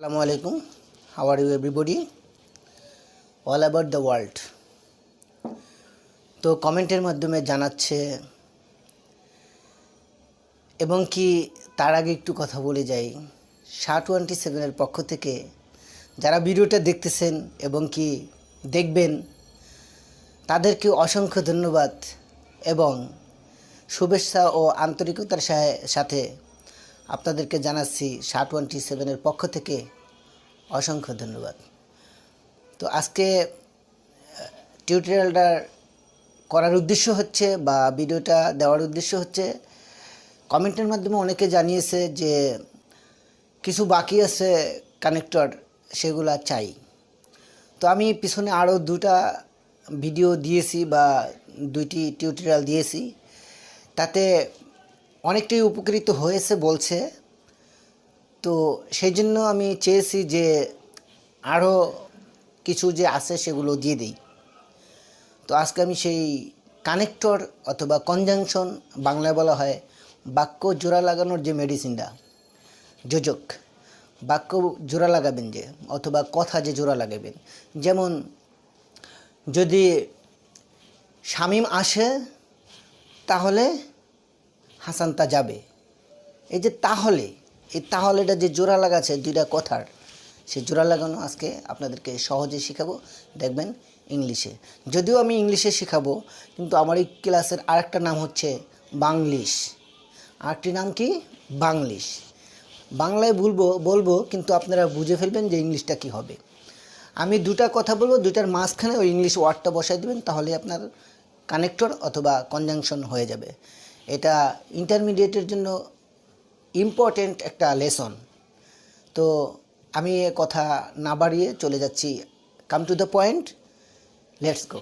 Assalamualaikum. How are you everybody? All about the world. তো কমেন্টের মাধ্যমে জানাচ্ছে এবং কি তার আগে একটু কথা বলে যাই। SHA-27 এর পক্ষ থেকে যারা ভিডিওটা দেখতেছেন এবং কি দেখবেন তাদেরকে অসংখ্য ধন্যবাদ এবং শুভেচ্ছা ও আন্তরিকতার সাথে আপনাদেরকে জানাচ্ছি SHA-27 এর পক্ষ থেকে অসংখ্য ধন্যবাদ। তো আজকে টিউটোরিয়ালটা করার উদ্দেশ্য হচ্ছে বা ভিডিওটা দেওয়ার উদ্দেশ্য হচ্ছে কমেন্টের মাধ্যমে অনেকে জানিয়েছে যে কিছু বাকি আছে কানেক্টর, সেগুলা চাই। তো আমি পিছনে আরও দুটা ভিডিও দিয়েছি বা দুইটি টিউটোরিয়াল দিয়েছি, তাতে অনেকটাই উপকৃত হয়েছে বলছে। তো সেই জন্য আমি চেয়েছি যে আরও কিছু যে আছে সেগুলো দিয়ে দিই। তো আজকে আমি সেই কানেক্টর অথবা কনজাংশন, বাংলায় বলা হয় বাক্য জোড়া লাগানোর যে মেডিসিনটা, যোজক, বাক্য জোড়া লাগাবেন যে অথবা কথা যে জোড়া লাগাবেন। যেমন যদি শামীম আসে তাহলে হাসানতা যাবে, এই যে তাহলে, এই তাহলেটা যে জোড়া লাগাচ্ছে দুইটা কথার, সেই জোড়া লাগানো আজকে আপনাদেরকে সহজে শেখাবো। দেখবেন ইংলিশে, যদিও আমি ইংলিশে শেখাবো, কিন্তু আমার এই ক্লাসের আরেকটা নাম হচ্ছে বাংলিশ। আরেকটি নাম কি? বাংলিশ। বাংলায় বলবো কিন্তু আপনারা বুঝে ফেলবেন যে ইংলিশটা কি হবে। আমি দুটা কথা বলবো, দুটার মাঝখানে ওই ইংলিশ ওয়ার্ডটা বসাই দেবেন, তাহলে আপনার কানেক্টর অথবা কনজাংশন হয়ে যাবে। এটা ইন্টারমিডিয়েটের জন্য ইম্পর্টেন্ট একটা লেসন। তো আমি কথা না বাড়িয়ে চলে যাচ্ছি, come to the point, let's go.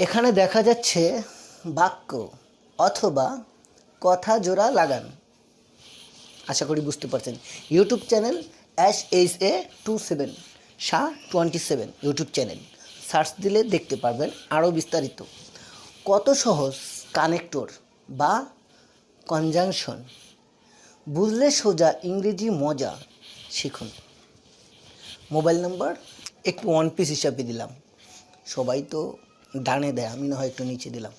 এখানে দেখা যাচ্ছে বাক্য অথবা কথা জোড়া লাগান। আশা করি বুঝতে পারছেন। YouTube channel SHA-27 SHA-27 YouTube channel search দিলে দেখতে পারবেন আরও বিস্তারিত। কত সহজ কানেক্টর বা কনজাংশন, বুঝলে সোজা ইংরেজি মজা, শিখুন। মোবাইল নাম্বার একটু ওয়ান পিস হিসাবে দিলাম, সবাই তো ডানে দেয়, আমি না হয় একটু নিচে দিলাম।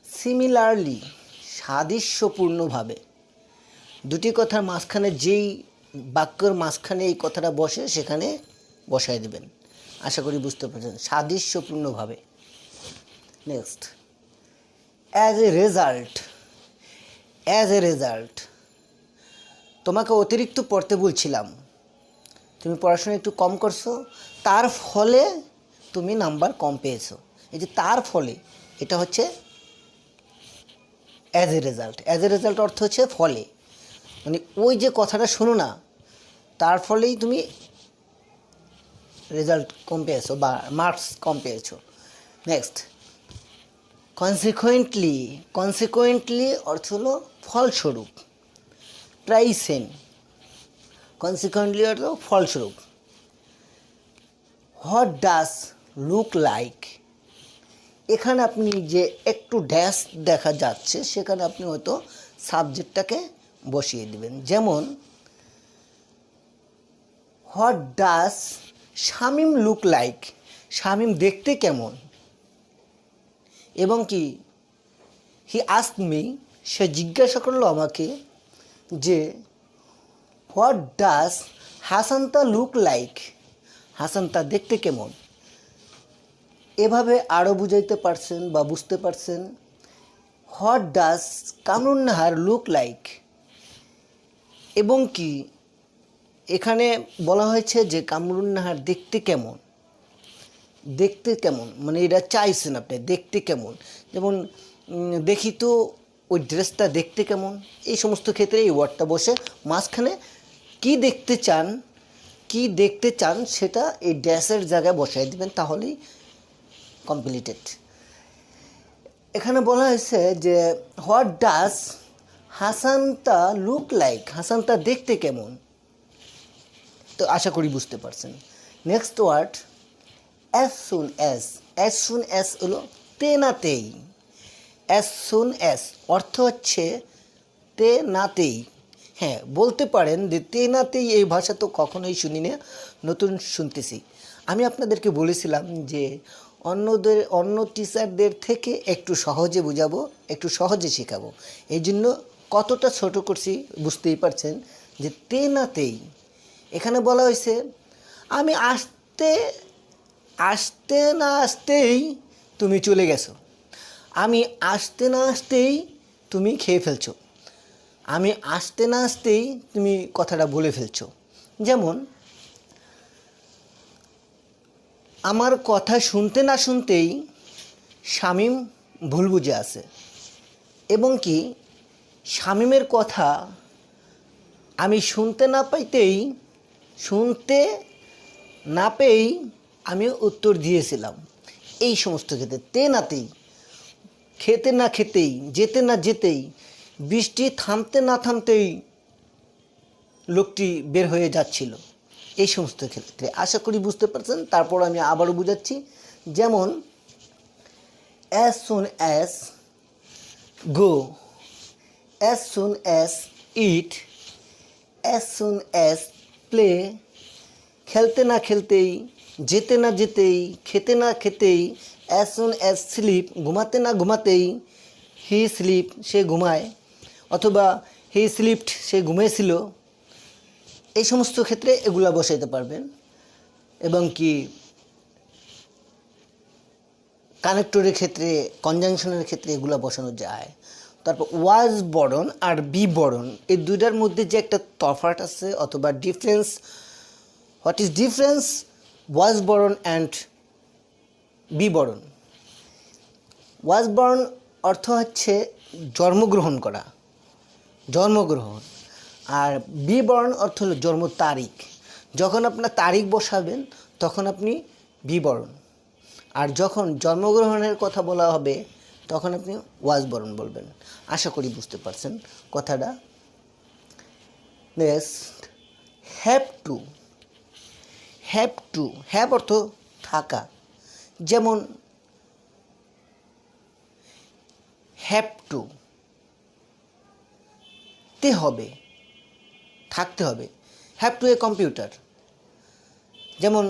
সিমিলারলি, সাদৃশ্যপূর্ণভাবে, দুটি কথার মাঝখানে যেই বাক্যের মাঝখানে এই কথাটা বসে সেখানে বসায় দেবেন। আশা করি বুঝতে পারছেন, সাদৃশ্যপূর্ণভাবে। নেক্সট, অ্যাজ এ রেজাল্ট, তোমাকে অতিরিক্ত পড়তে বলছিলাম, তুমি পড়াশোনা একটু কম করছো, তার ফলে তুমি নাম্বার কম পেয়েছো। এই যে তার ফলে, এটা হচ্ছে অ্যাজ এ রেজাল্ট অর্থ হচ্ছে ফলে, মানে ওই যে কথাটা শোনো না, তার ফলেই তুমি রেজাল্ট কম পেয়েছো বা মার্কস কম পেয়েছো। নেক্সট, কনসিকুয়েন্টলি অর্থ হলো ফলস্বরূপ। ট্রাইসেন, কনসিকুয়েন্টলি অর্থ ফলস্বরূপ। হোয়াট ডাজ লুক লাইক, এখানে আপনি যে একটু ড্যাশ দেখা যাচ্ছে সেখানে আপনি হয়তো সাবজেক্টটাকে বসিয়ে দিবেন। যেমন what does Shamim look like, Shamim দেখতে কেমন। এবং কি হি আস্কড মি, সে জিজ্ঞাসা করলো আমাকে যে হোয়াট ডাজ হাসানতা লুক লাইক, হাসানতা দেখতে কেমন। এভাবে আরও বুঝাইতে পারছেন বা বুঝতে পারছেন। What does Kamrunnahar look like, এবং কি এখানে বলা হয়েছে যে কামরুন্নাহার দেখতে কেমন, মানে এটা চাইছেন আপনি, দেখতে কেমন। যেমন দেখি তো ওই ড্রেসটা দেখতে কেমন, এই সমস্ত ক্ষেত্রে এই ওয়ার্ডটা বসে মাঝখানে কি দেখতে চান সেটা এই ড্যাশের জায়গায় বসাই দিবেন, তাহলেই কমপ্লিটেড। এখানে বলা হয়েছে যে হোয়াট ডাজ হাসানতা লুক লাইক, হাসানতা দেখতে কেমন। তো আশা করি বুঝতে পারছেন। Next word as soon as হলো তেনাতেই। অ্যাজ সুন অ্যাজ অর্থ হচ্ছে তে নাতেই, হ্যাঁ বলতে পারেন যে তে নাতেই, এই ভাষা তো কখনোই শুনি না, নতুন শুনতেছি। আমি আপনাদেরকে বলেছিলাম যে অন্য টিচারদের থেকে একটু সহজে বুঝাবো, একটু সহজে শেখাবো। এই জন্য কতটা ছোট করছি বুঝতেই পারছেন যে তে নাতেই। এখানে বলা হয়েছে আমি আসতে না আসতেই তুমি চলে গেছো, আমি আসতে না আসতেই তুমি খেয়ে ফেলছো, আমি আসতে না আসতেই তুমি কথাটা বলে ফেলছো। যেমন আমার কথা শুনতে না শুনতেই শামীম ভুল বুঝে আছে, এবং কি শামীমের কথা আমি শুনতে না পেয়েই আমি উত্তর দিয়েছিলাম। এই সমস্ত ক্ষেত্রে তে নাতেই, খেতে না খেতেই, যেতে না যেতেই, বৃষ্টি থামতে না থামতেই লোকটি বের হয়ে যাচ্ছিল। এই সমস্ত ক্ষেত্রে আশা করি বুঝতে পারছেন। তারপর আমি আবারও বুঝাচ্ছি। যেমন as soon as go, as soon as eat, as soon as play, খেলতে না খেলতেই, যেতে না যেতেই, খেতে না খেতেই, as soon as sleep, ঘুমাতে না ঘুমাতেই, he sleep, সে ঘুমায়, অথবা he slept, সে ঘুমিয়েছিল। এই সমস্ত ক্ষেত্রে এগুলা বসাইতে পারবেন। এবং কি কানেক্টরের ক্ষেত্রে, কনজাংশনের ক্ষেত্রে এগুলা বসানো যায়। তারপর ওয়াজ বরণ আর বি বরণ, এই দুইটার মধ্যে যে একটা তফাৎ আছে অথবা ডিফারেন্স, হোয়াট ইজ ডিফারেন্স ওয়াজ বরণ অ্যান্ড বি বরণ? ওয়াজ বরণ অর্থ হচ্ছে জন্মগ্রহণ করা, জন্মগ্রহণ। আর বি বরণ অর্থ হলো জন্ম তারিখ। যখন আপনার তারিখ বসাবেন তখন আপনি বি বরণ, আর যখন জন্মগ্রহণের কথা বলা হবে তখন আপনি ওয়াজ বরণ বলবেন। আশা করি বুঝতে পারছেন কথাটা। Next, have to. হ্যাভ অর্থ থাকা। যেমন হ্যাভ টু, তে হবে, থাকতে হবে। Have to a computer. যেমন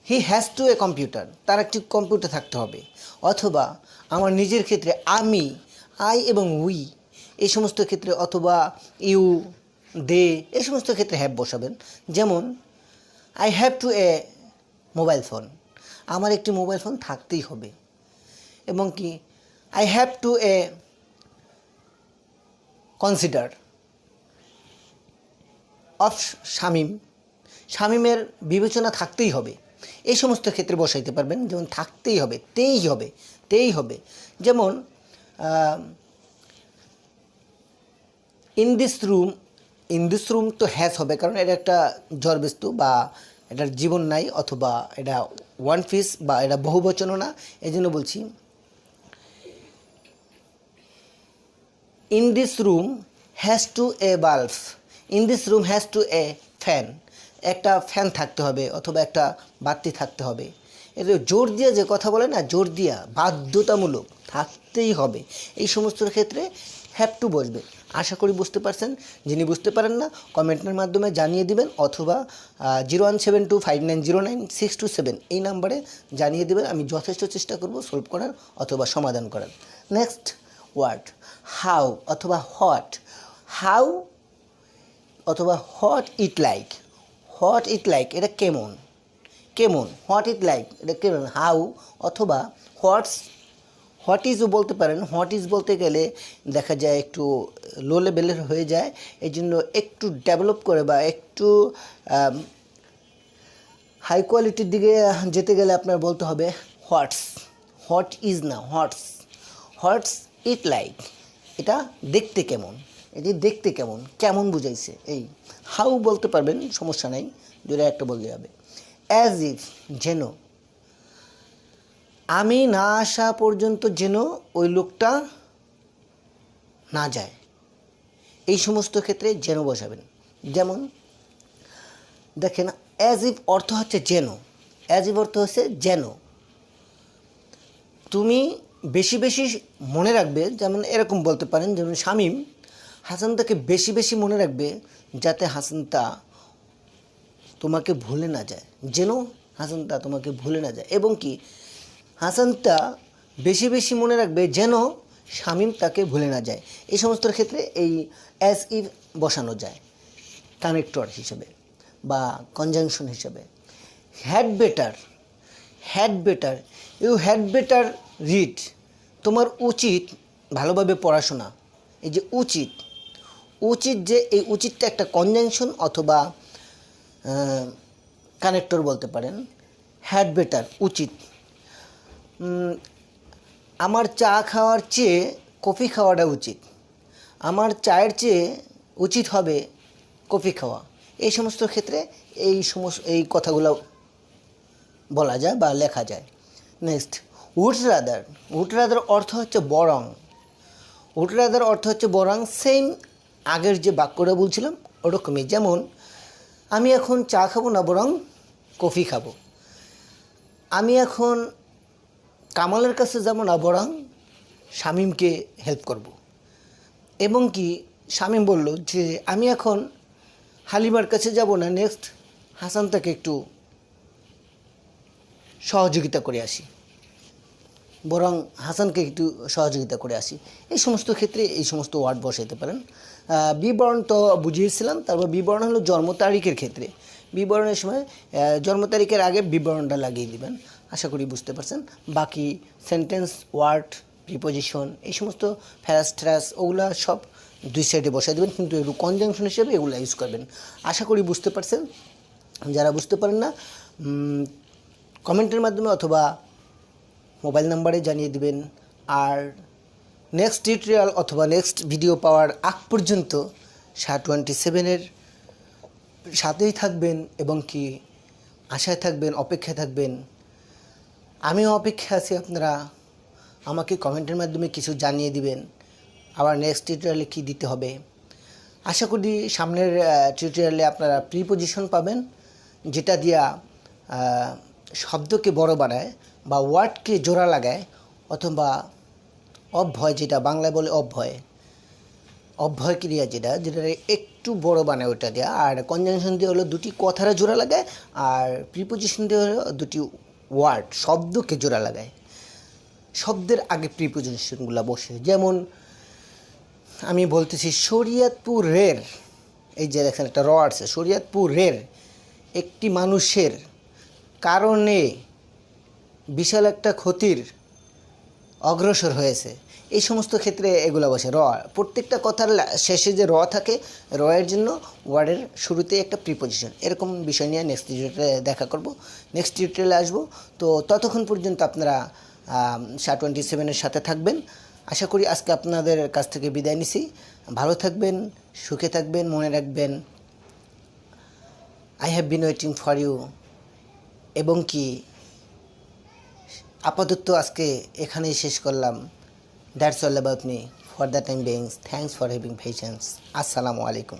he has to a computer, তার একটি কম্পিউটার থাকতে হবে। অথবা আমার নিজের ক্ষেত্রে আমি, আই এবং উই, এই সমস্ত ক্ষেত্রে, অথবা ইউ, দে, এই সমস্ত ক্ষেত্রে হ্যাভ বসাবেন। যেমন I have to a mobile phone, আমার একটি মোবাইল ফোন থাকতেই হবে। এবং কি I have to a consider of শামীমের বিবেচনা থাকতেই হবে। এই সমস্ত ক্ষেত্রে বসাইতে পারবেন। যেমন থাকতেই হবে, তেই হবে। যেমন ইন দিস রুম তো হ্যাজ হবে, কারণ এটা একটা জড়বস্তু বা এটার জীবন নাই, অথবা এটা ওয়ান পিস বা এটা বহুবচনও না, এই জন্য বলছি in this room has to A bulb, in this room has to A fan, একটা ফ্যান থাকতে হবে অথবা একটা বাতি থাকতে হবে। এটা জোর দিয়ে যে কথা বলে না, জোর দিয়া, বাধ্যতামূলক থাকতেই হবে। এই সমস্ত ক্ষেত্রে হ্যাভ টু বসবে। আশা করি বুঝতে পারছেন। যিনি বুঝতে পারেন না কমেন্টের মাধ্যমে জানিয়ে দিবেন, অথবা 017259099627 এই নাম্বারে জানিয়ে দেবেন। আমি যথেষ্ট চেষ্টা করব সলভ করার অথবা সমাধান করার। নেক্সট ওয়ার্ড, হাউ অথবা হোয়াট। হাউ অথবা হোয়াট ইট লাইক, এটা কেমন, হোয়াট ইট লাইক, এটা কেমন। হাউ অথবা হোয়াট ইজও বলতে পারেন। হোয়াট ইজ বলতে গেলে দেখা যায় একটু লো লেভেলের হয়ে যায়, এই জন্য একটু ডেভেলপ করে বা একটু হাই কোয়ালিটির দিকে যেতে গেলে আপনার বলতে হবে হোয়াট ইজ না, হোয়াটস ইট লাইক, এটা দেখতে কেমন, কেমন বুঝাইছে। এই হাউ বলতে পারবেন, সমস্যা নাই, দুটো একটা বললে হবে। অ্যাজ ইফ, যেন, আমি না আসা পর্যন্ত যেন ওই লোকটা না যায়। এই সমস্ত ক্ষেত্রে যেন বসাবেন। যেমন দেখেন, অ্যাজ ইফ অর্থ হচ্ছে যেন, তুমি বেশি বেশি মনে রাখবে। যেমন এরকম বলতে পারেন, যেমন শামীম হাসানদাকে বেশি বেশি মনে রাখবে, যাতে হাসানদা তোমাকে ভুলে না যায়, যেন হাসানদা তোমাকে ভুলে না যায়। এবং কি হাসানদা বেশি বেশি মনে রাখবে যেন শামীম তাকে ভুলে না যায়। এই সমস্ত ক্ষেত্রে এই অ্যাজ ইফ বসানো যায় কানেক্টর হিসেবে বা কনজাংশন হিসেবে। Had better you had better read, তোমার উচিত ভালোভাবে পড়াশোনা। এই যে উচিত যে এই উচিতটা একটা কনজাংশন অথবা কানেক্টর বলতে পারেন। হ্যাড বেটার উচিত, আমার চা খাওয়ার চেয়ে কফি খাওয়াটা উচিত, আমার চায়ের চেয়ে উচিত হবে কফি খাওয়া। এই সমস্ত ক্ষেত্রে এই কথাগুলো বলা যায় বা লেখা যায়। নেক্সট উড রাদার অর্থ হচ্ছে বরং। উড রাদার অর্থ হচ্ছে বরং, সেম আগের যে বাক্যটা বলছিলাম ওরকমই। যেমন আমি এখন চা খাবো না বরং কফি খাবো, আমি এখন কামালের কাছে যাব না বরং শামীমকে হেল্প করব। এবং কি শামীম বলল যে আমি এখন হালিমার কাছে যাব না, নেক্সট হাসান তাকে একটু সহযোগিতা করে আসি, বরং হাসানকে একটু সহযোগিতা করে আসি। এই সমস্ত ক্ষেত্রে এই সমস্ত ওয়ার্ড বসাইতে পারেন। বিবরণ তো বুঝিয়েছিলাম। তারপর বিবরণ হলো জন্ম তারিখের ক্ষেত্রে। বিবরণের সময় জন্ম তারিখের আগে বিবরণটা লাগিয়ে দিবেন। আশা করি বুঝতে পারছেন। বাকি সেন্টেন্স, ওয়ার্ড, প্রিপোজিশন, এই সমস্ত ফ্যারাস ওগুলা সব দুই সাইডে বসাই দেবেন, কিন্তু একটু কনজাংশন হিসেবে এগুলো ইউজ করবেন। আশা করি বুঝতে পারছেন। যারা বুঝতে পারেন না কমেন্টের মাধ্যমে অথবা মোবাইল নাম্বারে জানিয়ে দিবেন। আর নেক্সট টিউটোরিয়াল অথবা নেক্সট ভিডিও পাওয়ার আগ পর্যন্ত SHA-27 সাথেই থাকবেন এবং কি আশায় থাকবেন, অপেক্ষায় থাকবেন। আমিও অপেক্ষায় আছি। আপনারা আমাকে কমেন্টের মাধ্যমে কিছু জানিয়ে দিবেন আবার নেক্সট টিউটোরিয়ালে কী দিতে হবে। আশা করি সামনের টিউটোরিয়ালে আপনারা প্রিপোজিশন পাবেন, যেটা দিয়া শব্দকে বড় বানায় বা ওয়ার্ডকে জোড়া লাগায়, অথবা অভ্যয়, যেটা বাংলায় বলে অভ্যয় ক্রিয়া, যেটা একটু বড় বানায় ওটা দেওয়া। আর কনজাংশন দিয়ে হলো দুটি কথারা জোড়া লাগায়, আর প্রিপোজিশন দিয়ে হলো দুটি ওয়ার্ড, শব্দকে জোড়া লাগায়। শব্দের আগে প্রিপোজিশনগুলো বসে। যেমন আমি বলতেছি শরীয়তপুরের, এই যে দেখেন একটা র আছে, শরীয়তপুরের একটি মানুষের কারণে বিশাল একটা ক্ষতির অগ্রসর হয়েছে। এই সমস্ত ক্ষেত্রে এগুলো বসে। প্রত্যেকটা কথার শেষে যে থাকে, এর জন্য ওয়ার্ডের শুরুতে একটা প্রিপোজিশন। এরকম বিষয় নিয়ে নেক্সট টিউটোরিয়ালে দেখা করব, নেক্সট টিউটোরিয়ালে আসবো। তো ততক্ষণ পর্যন্ত আপনারা SHA-27 সাথে থাকবেন। আশা করি আজকে আপনাদের কাছ থেকে বিদায় নিছি। ভালো থাকবেন, সুখে থাকবেন, মনে রাখবেন I have been waiting for you. এবং কি আপাতত আজকে এখানেই শেষ করলাম। That's all about me for the time being. Thanks for having patience. আসসালামু আলাইকুম।